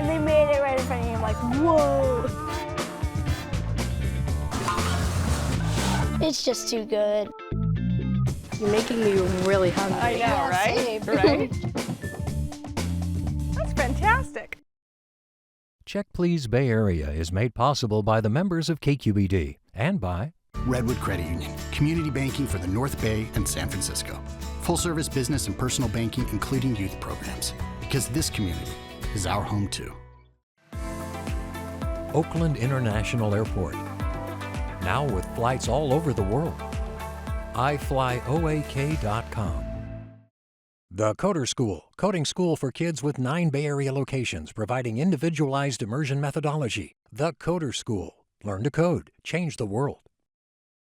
they made it right in front of you. I'm like, whoa. It's just too good. You're making me really hungry. I know, right? Right? That's fantastic. Check Please Bay Area is made possible by the members of KQED and by Redwood Credit Union, community banking for the North Bay and San Francisco. Full-service business and personal banking, including youth programs. Because this community is our home, too. Oakland International Airport. Now with flights all over the world. iFlyOAK.com. The Coder School, coding school for kids with 9 Bay Area locations, providing individualized immersion methodology. The Coder School. Learn to code. Change the world.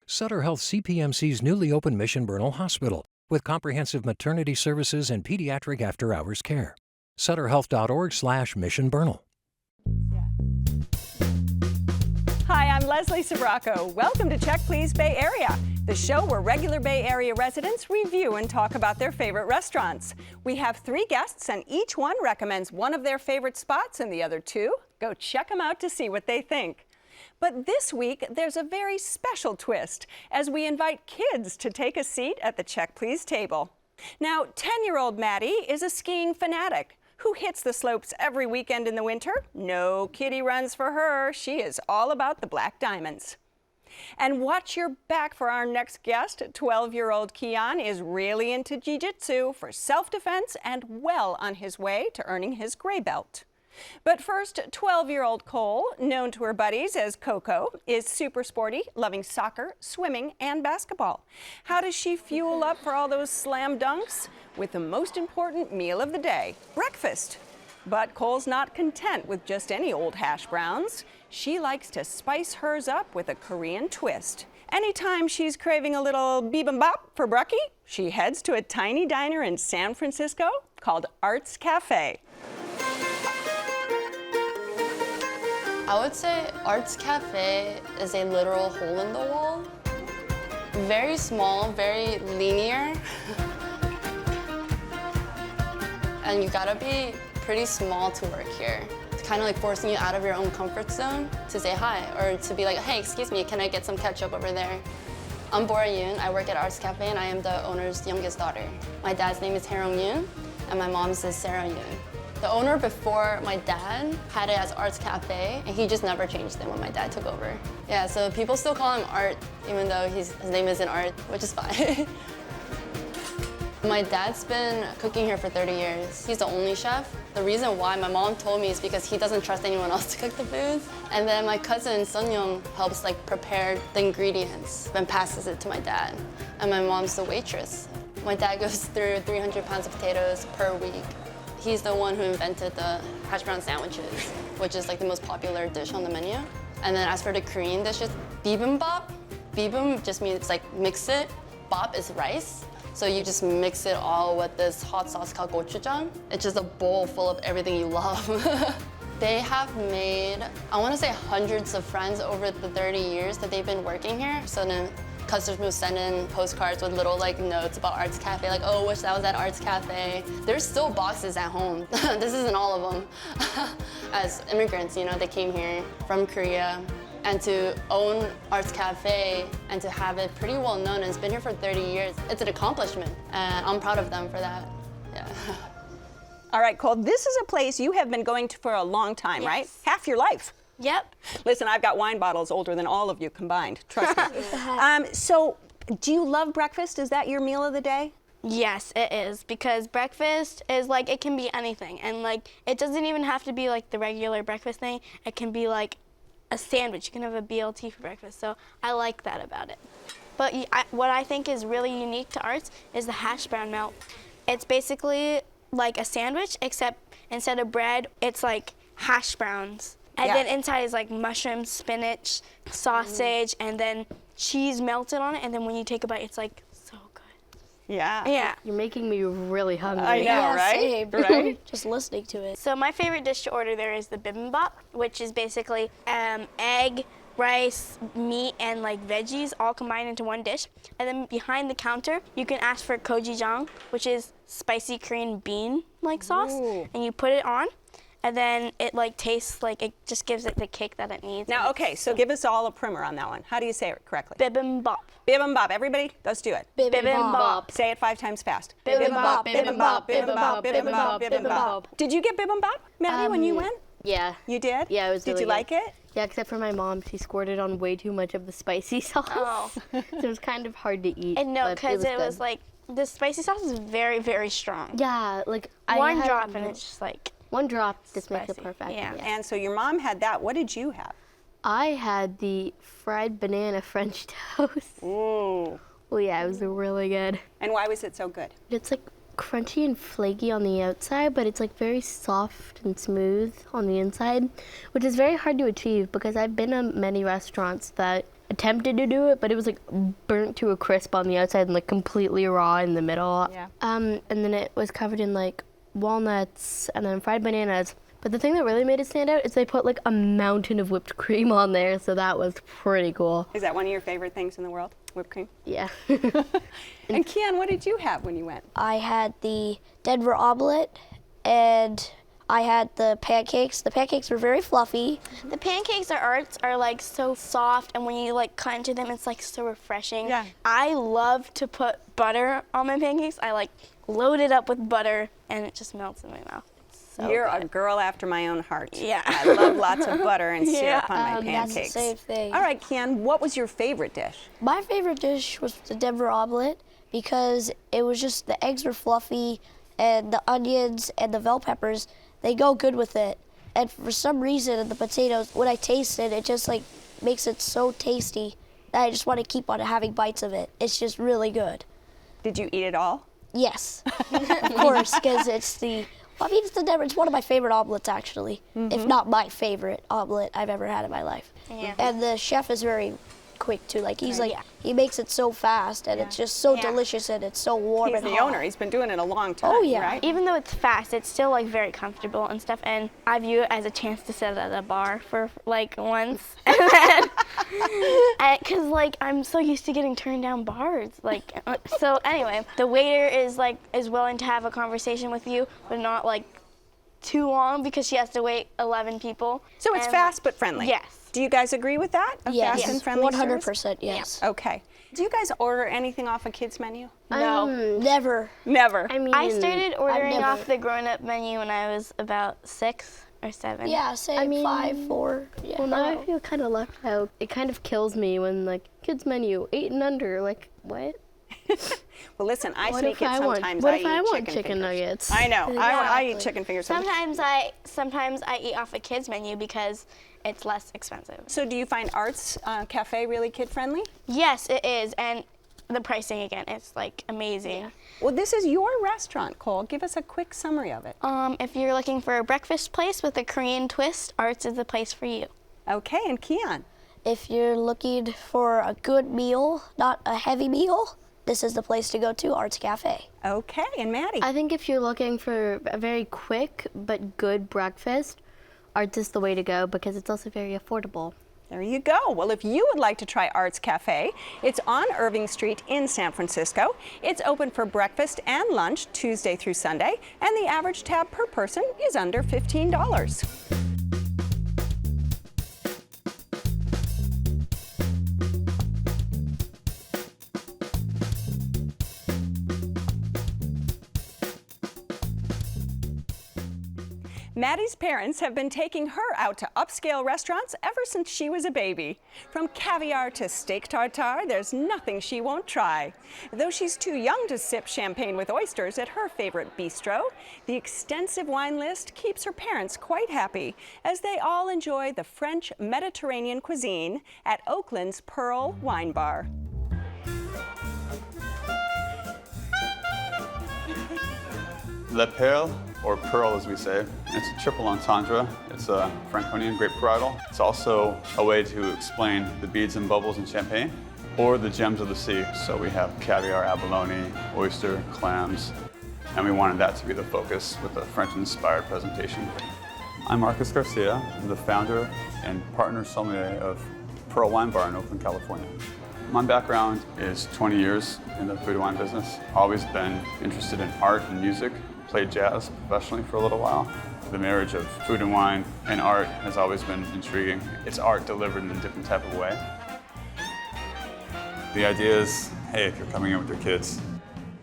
Sutter Health CPMC's newly opened Mission Bernal Hospital, with comprehensive maternity services and pediatric after-hours care. SutterHealth.org/Mission Bernal. Hi, I'm Leslie Sbrocco. Welcome to Check Please Bay Area, the show where regular Bay Area residents review and talk about their favorite restaurants. We have 3 guests, and each one recommends one of their favorite spots, and the other 2 go check them out to see what they think. But this week, there's a very special twist as we invite kids to take a seat at the Check Please table. Now, 10-year-old Maddie is a skiing fanatic who hits the slopes every weekend in the winter. No kiddie runs for her. She is all about the black diamonds. And watch your back for our next guest. 12-year-old Keon is really into jiu-jitsu for self-defense and well on his way to earning his gray belt. But first, 12-year-old Cole, known to her buddies as Coco, is super sporty, loving soccer, swimming, and basketball. How does she fuel up for all those slam dunks? With the most important meal of the day, breakfast. But Cole's not content with just any old hash browns. She likes to spice hers up with a Korean twist. Anytime she's craving a little bibimbap for brekkie, she heads to a tiny diner in San Francisco called Arts Cafe. I would say Arts Cafe is a literal hole in the wall. Very small, very linear. And you gotta be pretty small to work here. It's kind of like forcing you out of your own comfort zone to say hi or to be like, hey, excuse me, can I get some ketchup over there? I'm Bora Yoon. I work at Arts Cafe and I am the owner's youngest daughter. My dad's name is Yoon and my mom's is Sarah Yoon. The owner before my dad had it as Arts Cafe, and he just never changed it when my dad took over. Yeah, so people still call him Art, even though his name isn't Art, which is fine. My dad's been cooking here for 30 years. He's the only chef. The reason why my mom told me is because he doesn't trust anyone else to cook the food. And then my cousin Sunyoung helps prepare the ingredients and passes it to my dad. And my mom's the waitress. My dad goes through 300 pounds of potatoes per week. He's the one who invented the hash brown sandwiches, which is the most popular dish on the menu. And then as for the Korean dishes, bibimbap. Bibim just means mix it. Bap is rice. So you just mix it all with this hot sauce called gochujang. It's just a bowl full of everything you love. They have made, I want to say, hundreds of friends over the 30 years that they've been working here. So then customers will send in postcards with little notes about Arts Cafe, oh, wish that was at Arts Cafe. There's still boxes at home. This isn't all of them. As immigrants, they came here from Korea. And to own Arts Cafe and to have it pretty well known, and it's been here for 30 years, it's an accomplishment. And I'm proud of them for that, yeah. All right, Cole, this is a place you have been going to for a long time, right? Half your life. Yep. Listen, I've got wine bottles older than all of you combined, trust me. So, do you love breakfast? Is that your meal of the day? Yes, it is, because breakfast is it can be anything. And it doesn't even have to be the regular breakfast thing. It can be a sandwich. You can have a BLT for breakfast. So I like that about it. But what I think is really unique to Arts is the hash brown melt. It's basically like a sandwich, except instead of bread, it's hash browns. And then inside is mushrooms, spinach, sausage, and then cheese melted on it. And then when you take a bite, it's so good. Yeah. Yeah. You're making me really hungry. I know, right? Same. Right? Just listening to it. So my favorite dish to order there is the bibimbap, which is basically egg, rice, meat, and veggies all combined into one dish. And then behind the counter, you can ask for gochujang, which is spicy Korean bean sauce. Ooh. And you put it on. and then it like tastes like it just gives it the kick that it needs. Now, okay, so give us all a primer on that one. How do you say it correctly? Bibimbap. Bibimbap. Everybody, let's do it. Bibimbap. Say it 5 times fast. Bibimbap, bibimbap, bibimbap, bibimbap, bibimbap. Did you get bibimbap, Maddie, when you went? Yeah. You did? Yeah, it was Did really you good. like it? Yeah, except for my mom. She squirted on way too much of the spicy sauce. Oh. So it was kind of hard to eat. And no, but because it was good. like the spicy sauce is very, very strong. Yeah, like One I had drop and it's just like one drop just makes it spicy. perfect. Yeah. And so your mom had that. What did you have? I had the fried banana French toast. Ooh. Oh yeah, it was really good. And why was it so good? It's like crunchy and flaky on the outside, but it's like very soft and smooth on the inside, which is very hard to achieve because I've been to many restaurants that attempted to do it, but it was like burnt to a crisp on the outside and like completely raw in the middle. Yeah. And then it was covered in like walnuts and then fried bananas. But the thing that really made it stand out is they put like a mountain of whipped cream on there, so that was pretty cool. Is that one of your favorite things in the world? Whipped cream? Yeah. And Kian, what did you have when you went? I had the Denver omelet and I had the pancakes. The pancakes were very fluffy. the pancakes at Arts are like so soft, and when you like cut into them, it's like so refreshing. Yeah. I love to put butter on my pancakes. I like load it up with butter, and it just melts in my mouth. It's so You're good. a girl after my own heart. Yeah. I love lots of butter and syrup Yeah. on my That's pancakes. the same thing. All right, Kian, what was your favorite dish? My favorite dish was the Denver omelet because it was just the eggs were fluffy and the onions and the bell peppers, they go good with it. And for some reason, the potatoes, when I taste it, it just like makes it so tasty that I just want to keep on having bites of it. It's just really good. Did you eat it all? Yes, of course, because it's the, well, I mean, it's the Denver, it's one of my favorite omelets actually, if not my favorite omelet I've ever had in my life. Yeah. And the chef is very quick too, like he's like, he makes it so fast and it's just so Yeah. delicious and it's so warm He's and the hot. owner. He's been doing it a long time, Oh, yeah. right? Even though it's fast, it's still like very comfortable and stuff. And I view it as a chance to sit at a bar for like once, and then, because like I'm so used to getting turned down bars. Like, so anyway, the waiter is willing to have a conversation with you, but not like too long because she has to wait 11 people. So it's And- fast but friendly. Yes. Do you guys agree with that? A Yes, fast and friendly service? 100% yes. Okay. Do you guys order anything off a kid's menu? No. Never. Never. I mean, I started ordering never- off the grown-up menu when I was about 6 or 7. Yeah, say mean, 5, 4. Yeah. well, now I feel kind of left out. It kind of kills me when like kids menu 8 and under. Like what? Well, listen, I What sneak if it I want? sometimes. What I if I eat want chicken chicken fingers. nuggets? I know. I eat Exactly. chicken fingers. Sometimes I eat off a kids menu because it's less expensive. So do you find Arts Cafe really kid friendly? Yes, it is, and the pricing again, it's like amazing. Well, this is your restaurant, Cole. Give us a quick summary of it. If you're looking for a breakfast place with a Korean twist, Arts is the place for you. Okay, and Kian. If you're looking for a good meal, not a heavy meal, this is the place to go to, Arts Cafe. Okay, and Maddie. I think if you're looking for a very quick but good breakfast, Arts is the way to go because it's also very affordable. There you go. Well, if you would like to try Arts Cafe, it's on Irving Street in San Francisco. It's open for breakfast and lunch Tuesday through Sunday, and the average tab per person is under $15. Maddie's parents have been taking her out to upscale restaurants ever since she was a baby. From caviar to steak tartare, there's nothing she won't try. Though she's too young to sip champagne with oysters at her favorite bistro, the extensive wine list keeps her parents quite happy as they all enjoy the French Mediterranean cuisine at Oakland's Perle Wine Bar. Le Perle, or Pearl as we say, it's a triple entendre. It's a Franconian grape varietal. It's also a way to explain the beads and bubbles in champagne, or the gems of the sea. So we have caviar, abalone, oyster, clams, and we wanted that to be the focus with a French-inspired presentation. I'm Marcus Garcia, I'm the founder and partner sommelier of Pearl Wine Bar in Oakland, California. My background is 20 years in the food and wine business. Always been interested in art and music, played jazz professionally for a little while. The marriage of food and wine and art has always been intriguing. It's art delivered in a different type of way. The idea is, hey, if you're coming in with your kids,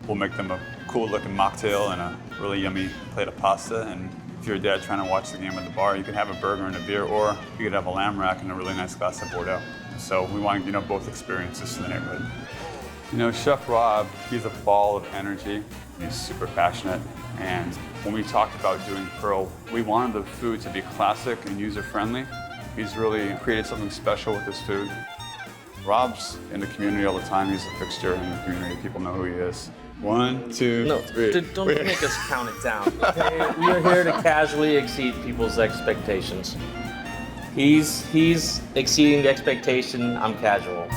we'll make them a cool-looking mocktail and a really yummy plate of pasta. And if you're a dad trying to watch the game at the bar, you can have a burger and a beer, or you could have a lamb rack and a really nice glass of Bordeaux. So we want, both experiences in the neighborhood. Chef Rob, he's a ball of energy. He's super passionate. And when we talked about doing Perle, we wanted the food to be classic and user-friendly. He's really created something special with his food. Rob's in the community all the time. He's a fixture in the community. People know who he is. 1, 2, 3. Don't make us count it down. Okay? We are here to casually exceed people's expectations. He's exceeding the expectation. I'm casual.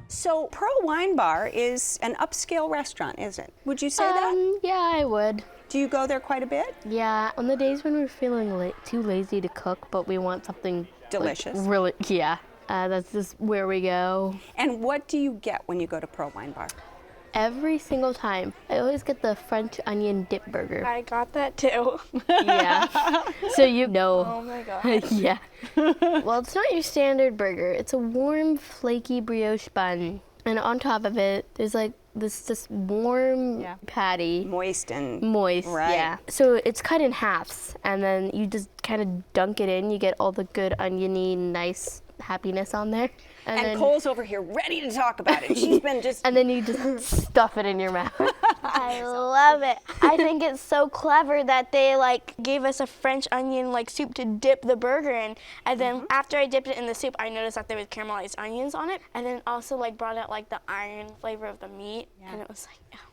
So Perle Wine Bar is an upscale restaurant, isn't it? Would you say that? Yeah, I would. Do you go there quite a bit? Yeah, on the days when we're feeling too lazy to cook, but we want something delicious. Really, yeah. That's just where we go. And what do you get when you go to Perle Wine Bar? Every single time, I always get the French onion dip burger. I got that too. Yeah. So you know. Oh my god. Yeah. Well, it's not your standard burger. It's a warm, flaky brioche bun. And on top of it, there's like this warm patty. Moist. Right. Yeah. So it's cut in halves, and then you just kind of dunk it in. You get all the good oniony, nice happiness on there. And then, Cole's over here ready to talk about it. She's been just... And then you just stuff it in your mouth. I love it. I think it's so clever that they gave us a French onion soup to dip the burger in. And then after I dipped it in the soup, I noticed that there was caramelized onions on it. And then it also brought out the iron flavor of the meat. Yeah. And it was oh my God.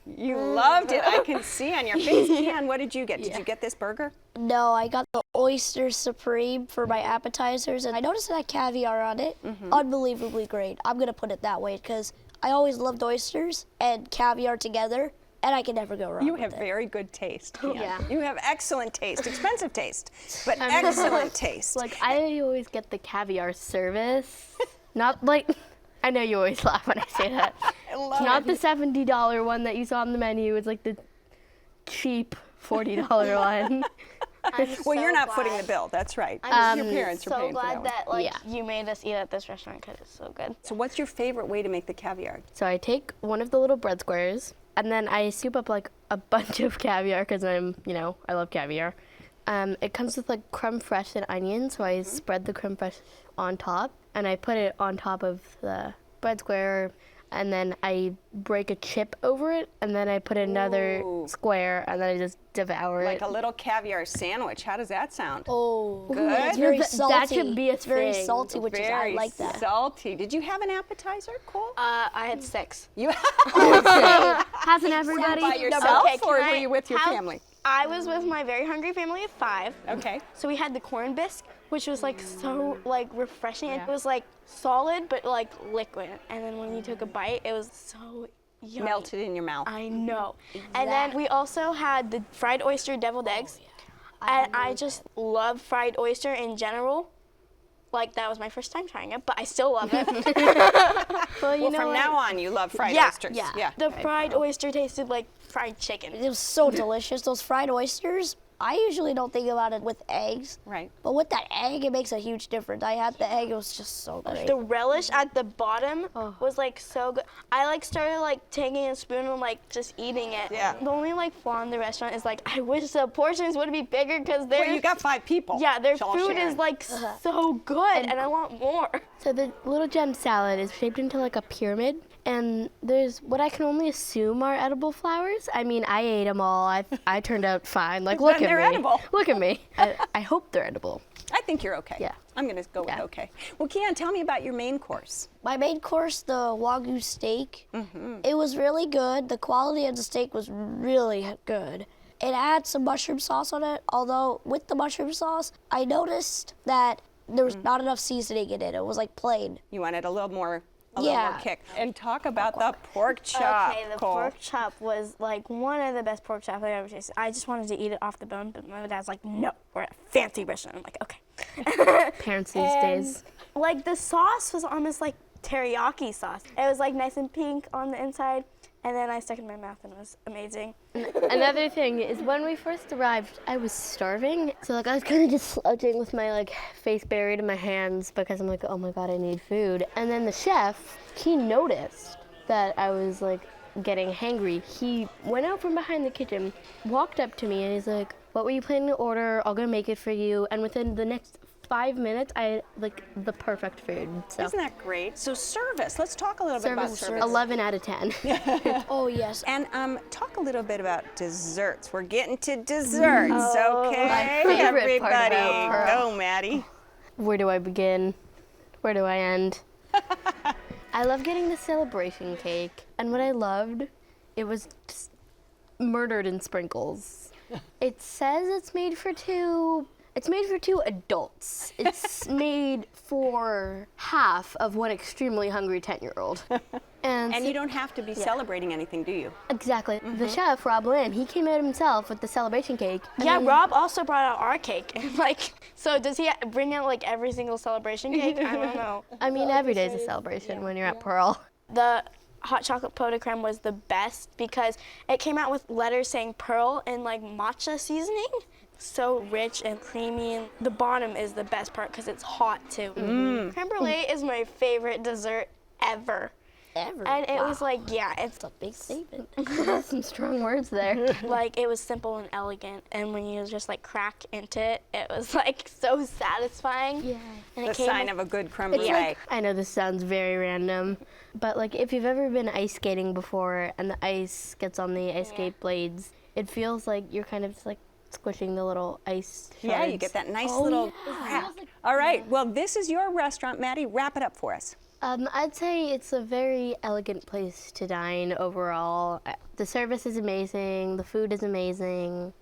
You loved it. I can see on your face. Kian, what did you get? Did you get this burger? No, I got the oyster supreme for my appetizers, and I noticed it had caviar on it. Unbelievably great. I'm gonna put it that way because I always loved oysters and caviar together, and I can never go wrong. You have very good taste, Kian. Yeah. You have excellent taste. Expensive taste, but excellent taste. I always get the caviar service. Not I know you always laugh when I say that. I love It's not it. the $70 one that you saw on the menu. It's the cheap $40 one. Well, you're not footing the bill. That's right. I'm your parents are so paying for glad that one. that you made us eat at this restaurant because it's so good. So what's your favorite way to make the caviar? So I take one of the little bread squares, and then I soup up a bunch of caviar because I love caviar. It comes with creme fraiche and onion, so I spread the creme fraiche on top, and I put it on top of the bread square, and then I break a chip over it, and then I put another square, and then I just devour it. Like a little caviar sandwich. How does that sound? Oh, Good. It's very salty. That should be a It's very thing. salty, which is I like that. Salty. Did you have an appetizer, Cole? I had 6. You Hasn't everybody? by yourself, Okay, or can were I you with your have- family? I was with my very hungry family of 5. Okay. So we had the corn bisque, which was so refreshing. It was solid but liquid. And then when you took a bite, it was so yummy. Melted in your mouth. I know. And then we also had the fried oyster deviled eggs. And I just love fried oyster in general. That was my first time trying it, but I still love it. Well, from now on, you love fried Yeah, oysters. yeah. The fried oyster tasted like fried chicken. It was so delicious. Those fried oysters, I usually don't think about it with eggs. Right. But with that egg, it makes a huge difference. I had the egg, it was just so great. The relish at the bottom was so good. I started taking a spoon and just eating it. Yeah. The only flaw in the restaurant is I wish the portions would be bigger because Well, you got 5 people. yeah, their All food sharing. is so good and I want more. So the little gem salad is shaped into a pyramid, and there's what I can only assume are edible flowers. I mean, I ate them all. I turned out fine. Look at me. They're edible. Look at me. I hope they're edible. I think you're okay. Yeah. I'm going to go with Yeah. okay. Well, Kian, tell me about your main course. My main course, the Wagyu steak, it was really good. The quality of the steak was really good. It had some mushroom sauce on it, although with the mushroom sauce, I noticed that there was not enough seasoning in it. It was plain. You wanted a little more kick. And talk about the pork chop, Okay, the Cole. pork chop was one of the best pork chops I've ever tasted. I just wanted to eat it off the bone, but my dad's no, we're at a fancy restaurant. I'm okay. Parents these days. The sauce was almost teriyaki sauce. It was like nice and pink on the inside, and then I stuck it in my mouth and it was amazing. Another thing is when we first arrived, I was starving. So like I was kind of just slouching with my like face buried in my hands because I'm like, oh my God, I need food. And then the chef, he noticed that I was like getting hangry. He went out from behind the kitchen, walked up to me and he's like, what were you planning to order? I'll go make it for you. And within the next 5 minutes, I had like the perfect food. So. Isn't that great? So service, let's talk a little bit about service. 11 out of 10. Oh, yes. And talk a little bit about desserts. We're getting to desserts, okay? My favorite part Everybody, about Perle. go, Maddie. Where do I begin? Where do I end? I love getting the celebration cake, and what I loved, it was just murdered in sprinkles. It says it's made for two. It's made for 2 adults. It's made for half of one extremely hungry 10-year-old. And you don't have to be celebrating anything, do you? Exactly. The chef, Rob Lynn, he came out himself with the celebration cake. Yeah, Rob also brought out our cake. Like, so does he bring out like every single celebration cake? I don't know. I mean, every day's a celebration when you're at Perle. The hot chocolate pot de creme was the best because it came out with letters saying Perle and like matcha seasoning. So rich and creamy, and the bottom is the best part because it's hot too. Creme brulee is my favorite dessert ever. And it was like, yeah, it's a big statement. Some strong words there. like it was simple and elegant, and when you just like crack into it, it was like so satisfying. Yeah. And The sign of a good creme brulee. Like, I know this sounds very random, but like if you've ever been ice skating before and the ice gets on the ice skate blades, it feels like you're kind of just like squishing the little ice shards. Yeah, you get that nice little crack. All right, well, this is your restaurant. Maddie, wrap it up for us. I'd say it's a very elegant place to dine overall. The service is amazing, the food is amazing.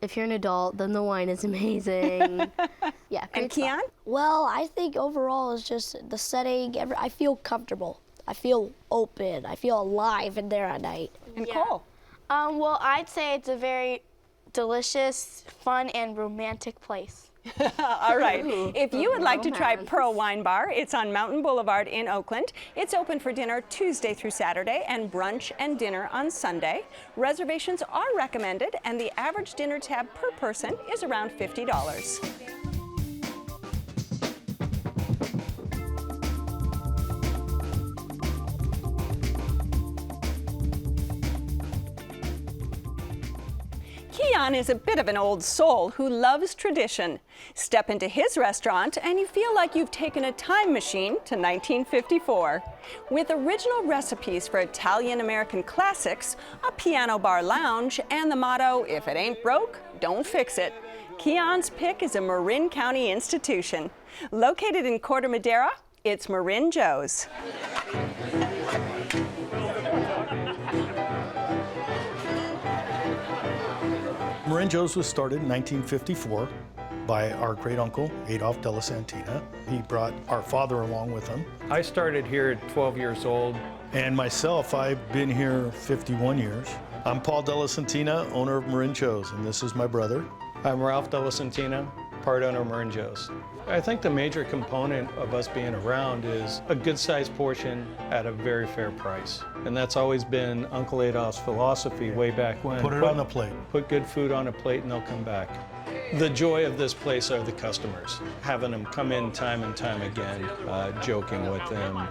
If you're an adult, then the wine is amazing. Yeah, And Keon? Well, I think overall it's just the setting. I feel comfortable. I feel open. I feel alive in there at night. And Cole? Well, I'd say it's a very delicious, fun, and romantic place. All right. If you would like to try Perle Wine Bar, it's on Mountain Boulevard in Oakland. It's open for dinner Tuesday through Saturday and brunch and dinner on Sunday. Reservations are recommended, and the average dinner tab per person is around $50. Keon is a bit of an old soul who loves tradition. Step into his restaurant and you feel like you've taken a time machine to 1954. With original recipes for Italian-American classics, a piano bar lounge, and the motto, if it ain't broke, don't fix it. Keon's pick is a Marin County institution. Located in Corte Madera, it's Marin Joe's. Marin Joe's was started in 1954 by our great uncle, Adolph Della Santina. He brought our father along with him. I started here at 12 years old. And myself, I've been here 51 years. I'm Paul Della Santina, owner of Marin Joe's, and this is my brother. I'm Ralph Della Santina, part owner of Marin Joe's. I think the major component of us being around is a good-sized portion at a very fair price. And that's always been Uncle Adolph's philosophy way back when. Put it on the plate. Put good food on a plate and they'll come back. The joy of this place are the customers, having them come in time and time again, joking with them.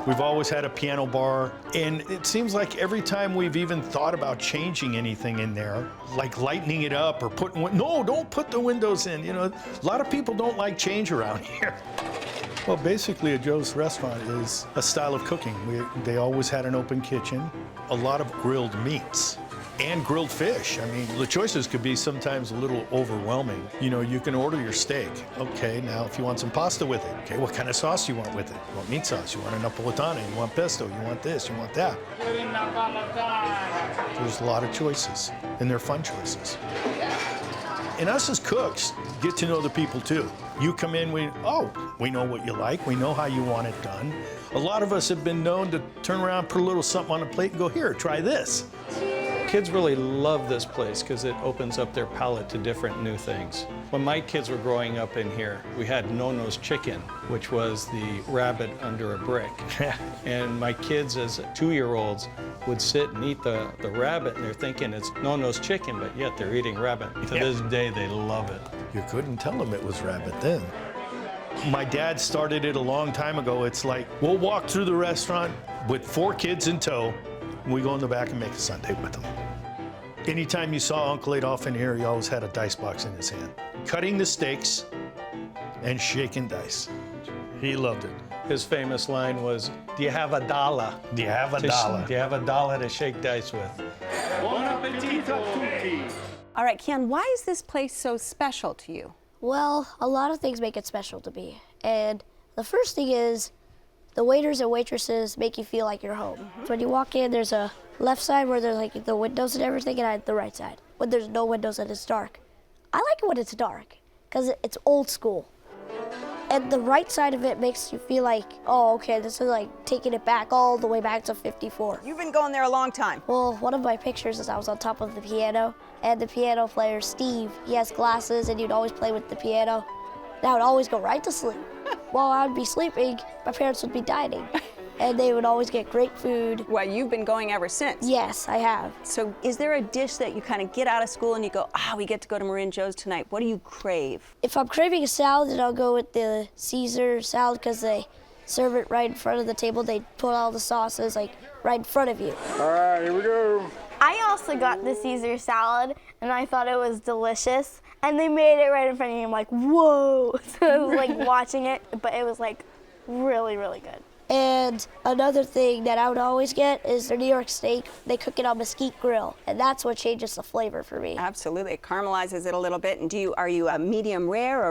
We've always had a piano bar, and it seems like every time we've even thought about changing anything in there, like lightening it up or putting, no, don't put the windows in. You know, a lot of people don't like change around here. Well, basically, a Joe's restaurant is a style of cooking. They always had an open kitchen, a lot of grilled meats. And grilled fish. I mean, the choices could be sometimes a little overwhelming. You know, you can order your steak. Okay, now if you want some pasta with it, okay, what kind of sauce you want with it? You want meat sauce, you want a napolitana, you want pesto, you want this, you want that. There's a lot of choices, and they're fun choices. And us as cooks get to know the people too. You come in, we know what you like, we know how you want it done. A lot of us have been known to turn around, put a little something on a plate and go, here, try this. Kids really love this place because it opens up their palate to different new things. When my kids were growing up in here, we had No-No's chicken, which was the rabbit under a brick. And my kids as 2-year-olds would sit and eat the rabbit, and they're thinking it's No-No's chicken, but yet they're eating rabbit. To this day, they love it. You couldn't tell them it was rabbit then. My dad started it a long time ago. It's like, we'll walk through the restaurant with 4 kids in tow, and we go in the back and make a sundae with them. Anytime you saw Uncle Adolph in here, he always had a dice box in his hand, cutting the steaks and shaking dice. He loved it. His famous line was, "Do you have a dollar? Do you have a dollar? Do you have a dollar to shake dice with?" Buon appetito tutti. All right, Kian, why is this place so special to you? Well, a lot of things make it special to me. And the first thing is the waiters and waitresses make you feel like you're home. So when you walk in, there's a left side where there's like the windows and everything, and the right side when there's no windows and it's dark. I like it when it's dark because it's old school. And the right side of it makes you feel like, oh, okay, this is like taking it back all the way back to 54. You've been going there a long time. Well, one of my pictures is I was on top of the piano, and the piano player, Steve, he has glasses, and you'd always play with the piano. And I would always go right to sleep. While I would be sleeping, my parents would be dining, and they would always get great food. Well, you've been going ever since. Yes, I have. So is there a dish that you kind of get out of school and you go, we get to go to Marin Joe's tonight? What do you crave? If I'm craving a salad, then I'll go with the Caesar salad because they serve it right in front of the table. They put all the sauces like right in front of you. All right, here we go. I also got the Caesar salad, and I thought it was delicious. And they made it right in front of me. I'm like, whoa! So I was like watching it, but it was like really, really good. And another thing that I would always get is their New York steak. They cook it on mesquite grill, and that's what changes the flavor for me. Absolutely, it caramelizes it a little bit. And are you a medium rare,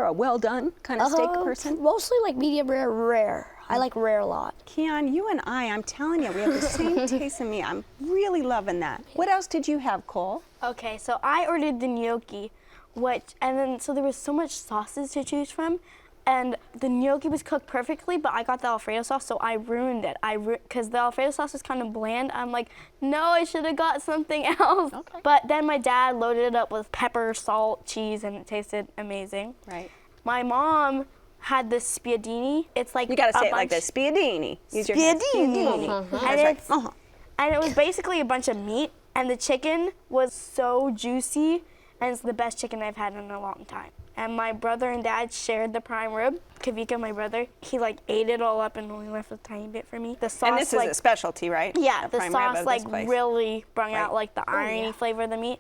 a well done kind of steak person? Mostly like medium rare. I like rare a lot. Kian, you and I'm telling you, we have the same taste in me. I'm really loving that. What else did you have, Cole? Okay, so I ordered the gnocchi, so there was so much sauces to choose from. And the gnocchi was cooked perfectly, but I got the Alfredo sauce, so I ruined it. Because the Alfredo sauce was kind of bland. I'm like, no, I should have got something else. Okay. But then my dad loaded it up with pepper, salt, cheese, and it tasted amazing. Right. My mom had this spiedini. It's like you gotta say it like this, spiedini. Use your hands. Spiedini. And it was basically a bunch of meat, and the chicken was so juicy, and it's the best chicken I've had in a long time. And my brother and dad shared the prime rib. Kavika, my brother, he like ate it all up and only left a tiny bit for me. The sauce, and this is a specialty, right? Yeah, the sauce like really brought out like the irony flavor of the meat.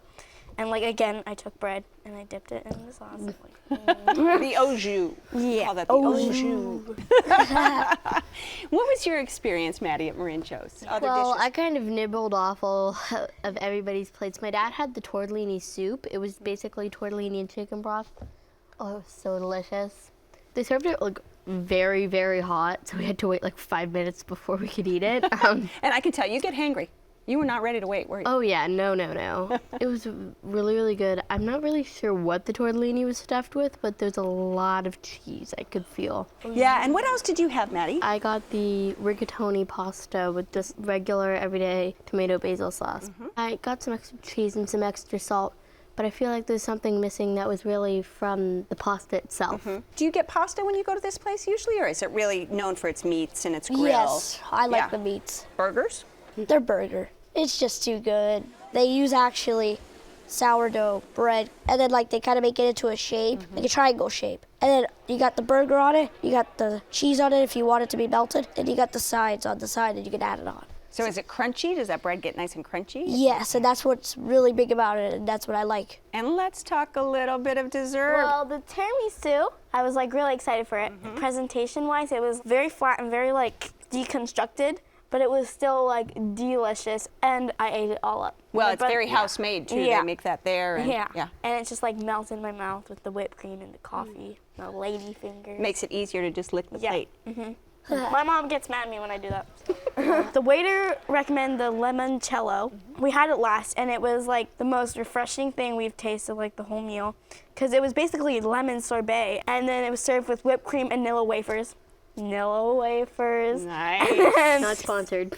And like again, I took bread and I dipped it in the sauce. The au jus. Yeah. Call that the au jus. What was your experience, Maddie, at Marin Joe's? Well, I kind of nibbled off all of everybody's plates. My dad had the tortellini soup. It was basically tortellini and chicken broth. Oh, it was so delicious. They served it like very, very hot, so we had to wait like 5 minutes before we could eat it. And I can tell you get hangry. You were not ready to wait, were you? Oh yeah, no. It was really, really good. I'm not really sure what the tortellini was stuffed with, but there's a lot of cheese I could feel. Yeah, and what else did you have, Maddie? I got the rigatoni pasta with just regular, everyday tomato basil sauce. I got some extra cheese and some extra salt, but I feel like there's something missing that was really from the pasta itself. Do you get pasta when you go to this place usually, or is it really known for its meats and its grill? Yes, I like the meats. Burgers? Their burger. It's just too good. They use actually sourdough bread, and then like they kind of make it into a shape, like a triangle shape. And then you got the burger on it, you got the cheese on it if you want it to be melted, and you got the sides on the side and you can add it on. So is it crunchy? Does that bread get nice and crunchy? Yes, and that's what's really big about it, and that's what I like. And let's talk a little bit of dessert. Well, the tiramisu, I was like really excited for it. Presentation-wise, it was very flat and very like deconstructed, but it was still like delicious, and I ate it all up. Well, it's very house-made too. They make that there. And, and it just like melts in my mouth with the whipped cream and the coffee, the lady fingers. Makes it easier to just lick the plate. My mom gets mad at me when I do that. The waiter recommended the limoncello. We had it last, and it was like the most refreshing thing we've tasted like the whole meal, because it was basically lemon sorbet, and then it was served with whipped cream and vanilla wafers. vanilla wafers. Nice. Not sponsored.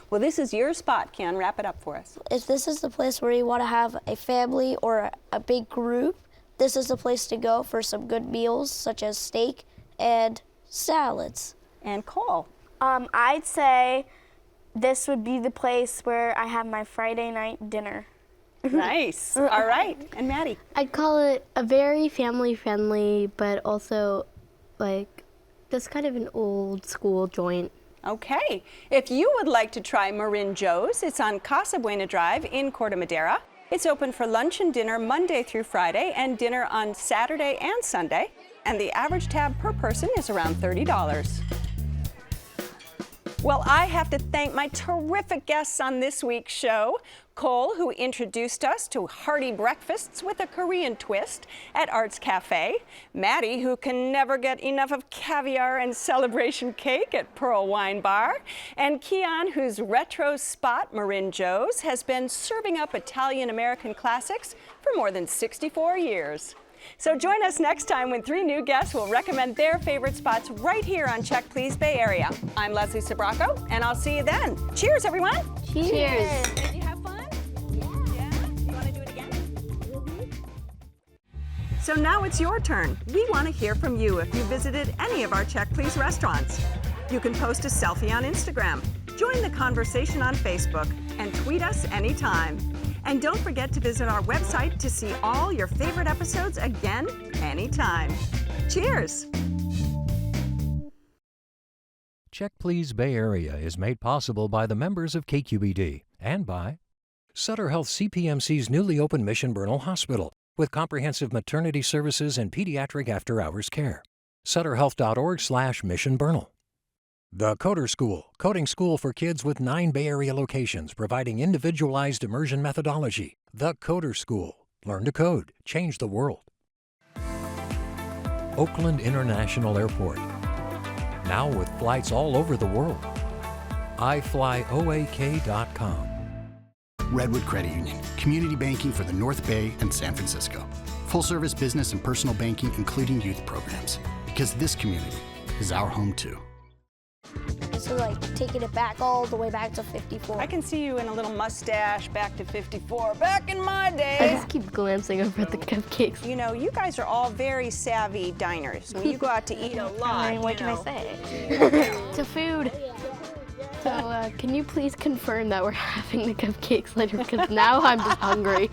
Well, this is your spot, Ken. Wrap it up for us. If this is the place where you want to have a family or a big group, this is the place to go for some good meals such as steak and salads. And Cole. I'd say this would be the place where I have my Friday night dinner. Nice. All right. And Maddie. I'd call it a very family-friendly, but also like just kind of an old school joint. Okay. If you would like to try Marin Joe's, it's on Casa Buena Drive in Corte Madera. It's open for lunch and dinner Monday through Friday and dinner on Saturday and Sunday. And the average tab per person is around $30. Well, I have to thank my terrific guests on this week's show. Cole, who introduced us to hearty breakfasts with a Korean twist at Arts Cafe. Maddie, who can never get enough of caviar and celebration cake at Perle Wine Bar. And Keon, whose retro spot, Marin Joe's, has been serving up Italian-American classics for more than 64 years. So join us next time when 3 new guests will recommend their favorite spots right here on Check Please Bay Area. I'm Leslie Sbrocco, and I'll see you then. Cheers, everyone. Cheers. Did you have fun? Yeah. You want to do it again? So now it's your turn. We want to hear from you if you visited any of our Check Please restaurants. You can post a selfie on Instagram, join the conversation on Facebook, and tweet us anytime. And don't forget to visit our website to see all your favorite episodes again, anytime. Cheers! Check Please Bay Area is made possible by the members of KQED and by Sutter Health CPMC's newly opened Mission Bernal Hospital with comprehensive maternity services and pediatric after-hours care. SutterHealth.org/Mission Bernal. The Coder School, coding school for kids with 9 Bay Area locations, providing individualized immersion methodology. The Coder School. Learn to code. Change the world. Oakland International Airport. Now with flights all over the world. iFlyOAK.com. Redwood Credit Union, community banking for the North Bay and San Francisco. Full-service business and personal banking, including youth programs. Because this community is our home too. So like taking it back all the way back to 54. I can see you in a little mustache back to 54. Back in my I day. just keep glancing over at the cupcakes. You know, you guys are all very savvy diners. When you go out to eat a lot, I mean, what can I know. say? To food. So can you please confirm that we're having the cupcakes later, because now I'm just hungry.